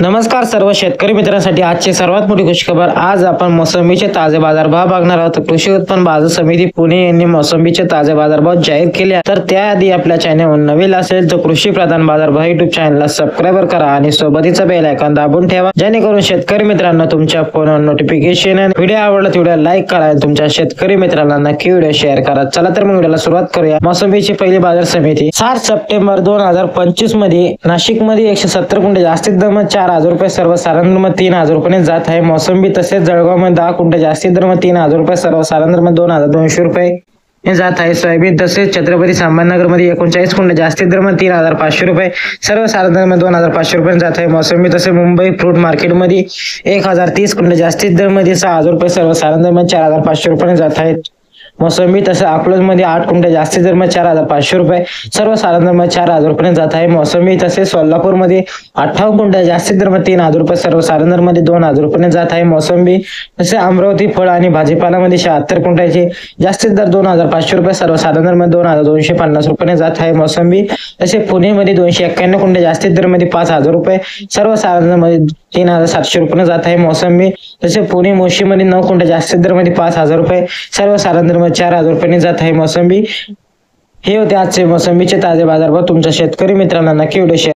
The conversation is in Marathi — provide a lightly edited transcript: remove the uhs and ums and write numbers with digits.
नमस्कार सर्व शेतकरी मित्रांसाठी आजची सर्वात मोठी खुशखबर। आज आपण मोसंबीचे ताजे बाजारभाव बघणार आहोत। कृषी उत्पन्न बाजार समिती पुणे यांनी मोसंबीचे ताजे बाजारभाव जाहीर केले। तर त्याआधी आपल्या चॅनलवर नवीन असेल तर कृषी प्रधान बाजारभाव युट्यूब चॅनलला सबस्क्राईब करा आणि सोबतीचा बेल आयकॉन दाबून ठेवा, जेणेकरून शेतकरी मित्रांना तुमच्या फोनवर नोटिफिकेशन येईल। व्हिडिओ आवडला तर व्हिडिओ लाईक करा आणि तुमच्या शेतकरी मित्रांना नक्की व्हिडिओ शेअर करा। चला तर मग व्हिडिओला सुरुवात करूया। मोसंबीची पहिली बाजार समिती 7 सप्टेंबर 2025 मध्ये नाशिक मध्ये 170 क्विंटल जास्तीत दर 4,000 रुपये, सर्वसाधारण दर 3,000 रुपये जात आहे। मोसंबी तसेच जळगाव मध्ये 10 क्विंटल जास्तीत दर 3,000 रुपये, सर्वसाधारण दर 2,200 रुपये जात आहे। सोयाबीन तसेच छत्रपती संभाजीनगर मध्ये 39 क्विंटल जास्तीत दर 3,500 रुपये, सर्वसाधारण दर 2,500 रुपये जात आहे। मोसंबी तसेच मुंबई फ्रूट मार्केट मध्ये 1,030 क्विंटल जास्तीत दर 6,000 रुपये, सर्वसाधारण दर 4,500 रुपये जात आहेत। मोसंबी तसेच अकलूज मध्ये 8 क्विंटल जास्तीत दर 4,500 रुपये, सर्वसाधारण दर 4,000 रुपये जात आहे। मोसंबी तसेच सोलापूर मध्ये 58 क्विंटल जास्तीत दर 3,000 रुपये, सर्वसाधारण दर 2,000 रुपये जात आहे। मोसंबी तसेच अमरावती फळ आणि भाजीपाला मध्ये 76 क्विंटलचे जास्तीत दर 2,500 रुपये, सर्वसाधारण दर 2,250 रुपये जात आहे। मोसंबी तसेच पुणे मध्ये 291 क्विंटल जास्तीत दर 5,000 रुपये, सर्वसाधारण दर 3,700 रुपये जात आहे। मोसंबी तसेच पुणे मोशी मध्ये 9 क्विंटल जास्तीत दर 5,000 रुपये, सर्वसाधारण दर 4,000 रुपये जात आहे। मोसंबी हे होते आजचे मोसंबीचे ताजे बाजारभाव। तुमच्या शेतकरी मित्रांना नक्की व्हिडिओ शेअर